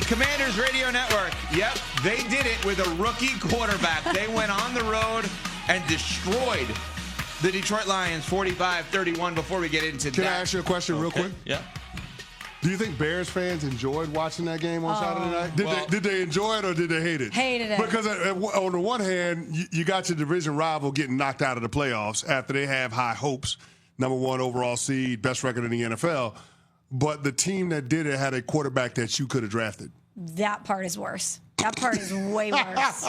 Commanders Radio Network. Yep, they did it with a rookie quarterback. They went on the road and destroyed the Detroit Lions 45-31. Before we get into Can I ask you a question real quick? Yeah. Do you think Bears fans enjoyed watching that game on Saturday night? Did they enjoy it or did they hate it? Hated it. Because on the one hand, you got your division rival getting knocked out of the playoffs after they have high hopes, #1 overall seed, best record in the NFL. But the team that did it had a quarterback that you could have drafted. That part is worse. That part is way worse.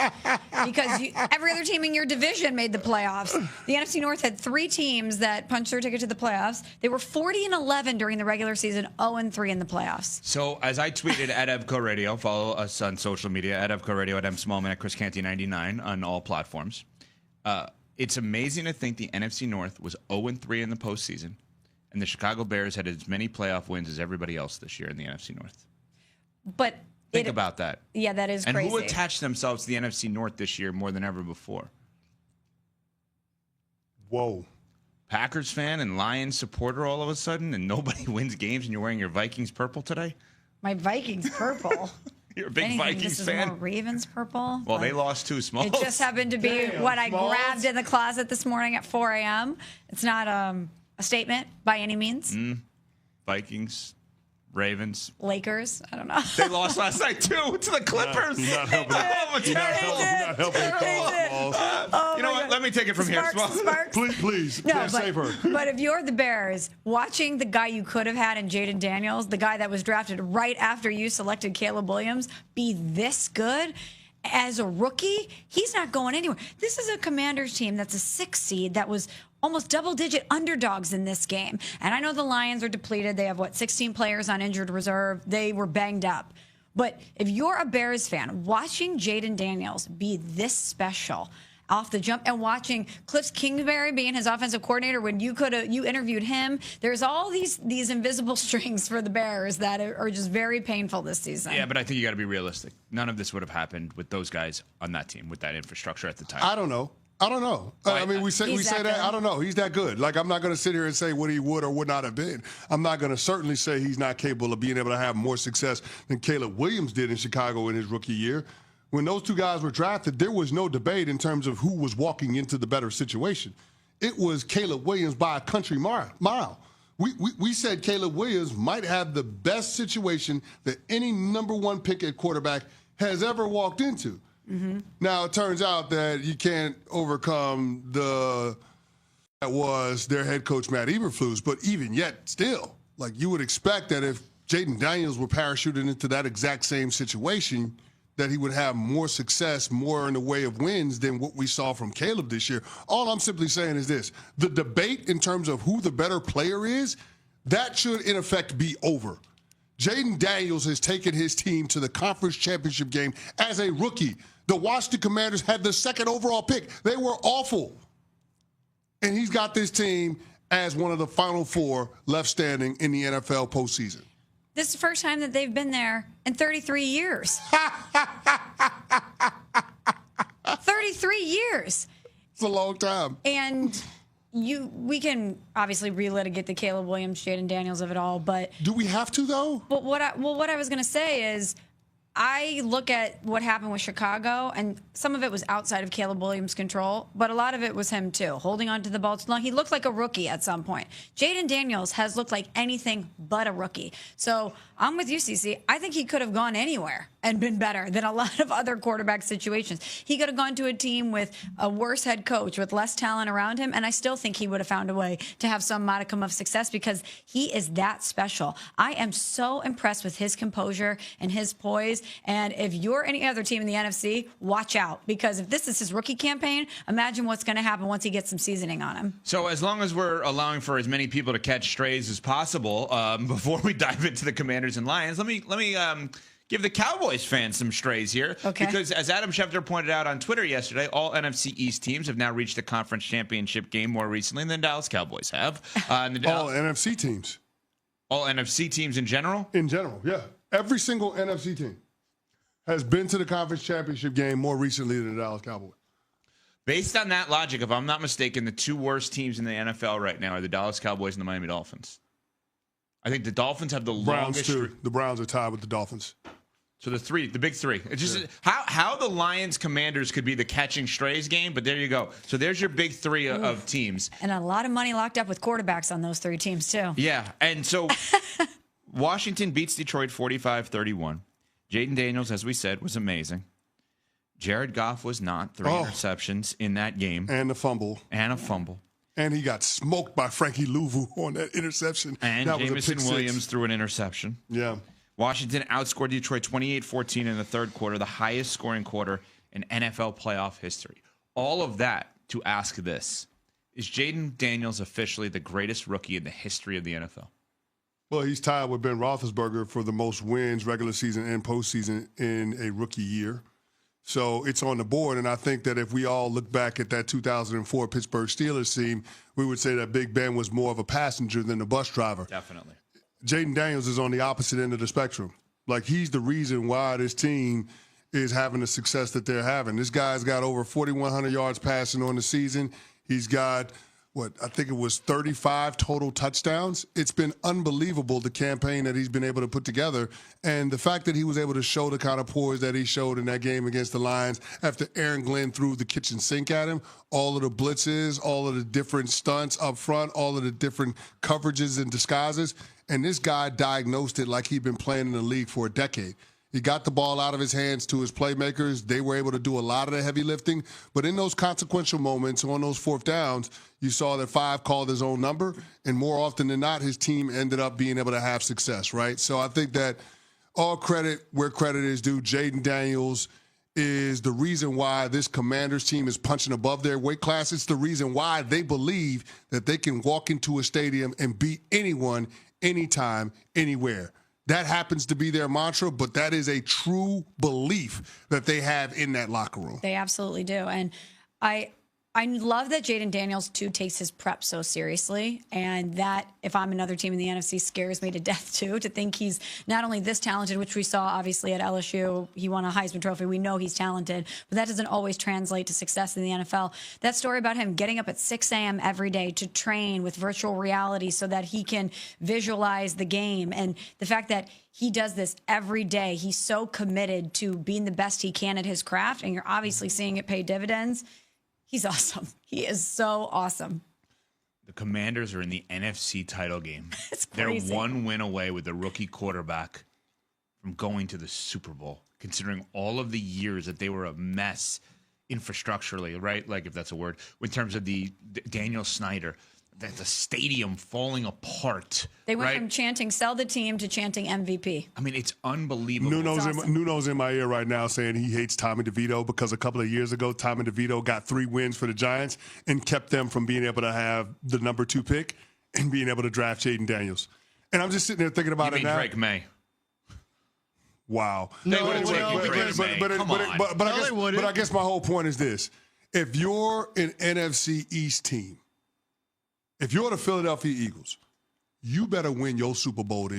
Because every other team in your division made the playoffs. The NFC North had 3 teams that punched their ticket to the playoffs. They were 40-11 during the regular season, 0-3 in the playoffs. So as I tweeted at EVCO Radio, follow us on social media, at EVCO Radio, at M. Smallman, at Chris Canty 99 on all platforms. It's amazing to think the NFC North was 0-3 in the postseason, and the Chicago Bears had as many playoff wins as everybody else this year in the NFC North. But think about that. Yeah, that is crazy. And who attached themselves to the NFC North this year more than ever before? Whoa. Packers fan and Lions supporter all of a sudden, and nobody wins games, and you're wearing your Vikings purple today? My Vikings purple. You're a big Vikings this fan? Is more Ravens purple. Well, they lost 2 Smalls. It just happened to be what I grabbed in the closet this morning at 4 a.m. It's not a statement by any means. Vikings, Ravens, Lakers. I don't know. They lost last night too to the Clippers. You're not helping. You're not helping. You know what? Let me take it from here. Sparks. Please. No, save her. But if you're the Bears, watching the guy you could have had in Jayden Daniels, the guy that was drafted right after you selected Caleb Williams, be this good as a rookie, he's not going anywhere. This is a Commanders team that's a 6 seed that was almost double-digit underdogs in this game. And I know the Lions are depleted. They have, 16 players on injured reserve. They were banged up. But if you're a Bears fan, watching Jayden Daniels be this special off the jump and watching Cliff Kingsbury being his offensive coordinator when you interviewed him, there's all these invisible strings for the Bears that are just very painful this season. Yeah, but I think you got to be realistic. None of this would have happened with those guys on that team with that infrastructure at the time. I don't know. I mean, we say that. I don't know. He's that good. Like, I'm not going to sit here and say what he would or would not have been. I'm not going to certainly say he's not capable of being able to have more success than Caleb Williams did in Chicago in his rookie year. When those 2 guys were drafted, there was no debate in terms of who was walking into the better situation. It was Caleb Williams by a country mile. We said Caleb Williams might have the best situation that any #1 pick at quarterback has ever walked into. Mm-hmm. Now, it turns out that you can't overcome that was their head coach, Matt Eberflus, but even yet, still, like, you would expect that if Jayden Daniels were parachuted into that exact same situation, that he would have more success, more in the way of wins than what we saw from Caleb this year. All I'm simply saying is this. The debate in terms of who the better player is, that should, in effect, be over. Jayden Daniels has taken his team to the conference championship game as a rookie. The Washington Commanders had the 2nd overall pick. They were awful. And he's got this team as one of the final 4 left standing in the NFL postseason. This is the first time that they've been there in 33 years. 33 years. It's a long time. And we can obviously relitigate the Caleb Williams, Jayden Daniels of it all, but do we have to though? But what I was going to say is, I look at what happened with Chicago, and some of it was outside of Caleb Williams' control, but a lot of it was him too, holding on to the ball too long. He looked like a rookie at some point. Jayden Daniels has looked like anything but a rookie. So I'm with you, CC. I think he could have gone anywhere and been better than a lot of other quarterback situations. He could have gone to a team with a worse head coach, with less talent around him, and I still think he would have found a way to have some modicum of success because he is that special. I am so impressed with his composure and his poise. And if you're any other team in the NFC, watch out. Because if this is his rookie campaign, imagine what's going to happen once he gets some seasoning on him. So as long as we're allowing for as many people to catch strays as possible, before we dive into the Commanders and Lions, let me give the Cowboys fans some strays here. Okay. Because as Adam Schefter pointed out on Twitter yesterday, all NFC East teams have now reached the conference championship game more recently than the Dallas Cowboys have. All NFC teams. All NFC teams in general? In general, yeah. Every single NFC team has been to the conference championship game more recently than the Dallas Cowboys. Based on that logic, if I'm not mistaken, the two worst teams in the NFL right now are the Dallas Cowboys and the Miami Dolphins. I think the Dolphins have the longest. Browns, too. The Browns are tied with the Dolphins. So the big three. It's just how the Lions Commanders could be the catching strays game, but there you go. So there's your big three of teams. And a lot of money locked up with quarterbacks on those three teams, too. Yeah. And so Washington beats Detroit 45-31. Jayden Daniels, as we said, was amazing. Jared Goff was not. 3 interceptions in that game. And a fumble. And he got smoked by Frankie Louvu on that interception. And that Jameson Williams threw an interception. Yeah. Washington outscored Detroit 28-14 in the third quarter, the highest scoring quarter in NFL playoff history. All of that to ask this. Is Jayden Daniels officially the greatest rookie in the history of the NFL? Well, he's tied with Ben Roethlisberger for the most wins, regular season and postseason, in a rookie year. So it's on the board, and I think that if we all look back at that 2004 Pittsburgh Steelers team, we would say that Big Ben was more of a passenger than a bus driver. Definitely. Jayden Daniels is on the opposite end of the spectrum. Like, he's the reason why this team is having the success that they're having. This guy's got over 4,100 yards passing on the season. He's got, I think it was 35 total touchdowns. It's been unbelievable, the campaign that he's been able to put together. And the fact that he was able to show the kind of poise that he showed in that game against the Lions after Aaron Glenn threw the kitchen sink at him, all of the blitzes, all of the different stunts up front, all of the different coverages and disguises. And this guy diagnosed it like he'd been playing in the league for a decade. He got the ball out of his hands to his playmakers. They were able to do a lot of the heavy lifting. But in those consequential moments, on those fourth downs, you saw that 5 called his own number. And more often than not, his team ended up being able to have success, right? So I think that all credit where credit is due. Jayden Daniels is the reason why this Commanders team is punching above their weight class. It's the reason why they believe that they can walk into a stadium and beat anyone, anytime, anywhere. That happens to be their mantra, but that is a true belief that they have in that locker room. They absolutely do. And I love that Jayden Daniels, too, takes his prep so seriously. And that, if I'm another team in the NFC, scares me to death, too, to think he's not only this talented, which we saw, obviously, at LSU. He won a Heisman Trophy. We know he's talented. But that doesn't always translate to success in the NFL. That story about him getting up at 6 a.m. every day to train with virtual reality so that he can visualize the game. And the fact that he does this every day. He's so committed to being the best he can at his craft. And you're obviously seeing it pay dividends. He's awesome. He is so awesome. The Commanders are in the NFC title game. It's crazy. They're 1 win away with the rookie quarterback from going to the Super Bowl, considering all of the years that they were a mess infrastructurally, right? Like, if that's a word, in terms of the Daniel Snyder, that the stadium falling apart. They went from chanting "sell the team" to chanting MVP. I mean, it's unbelievable. Nuno's in my ear right now saying he hates Tommy DeVito because a couple of years ago, Tommy DeVito got 3 wins for the Giants and kept them from being able to have the number 2 pick and being able to draft Jayden Daniels. And I'm just sitting there thinking about it now. Drake May. Wow. They would have taken Drake May. But I guess my whole point is this. If you're an NFC East team, if you're the Philadelphia Eagles, you better win your Super Bowl this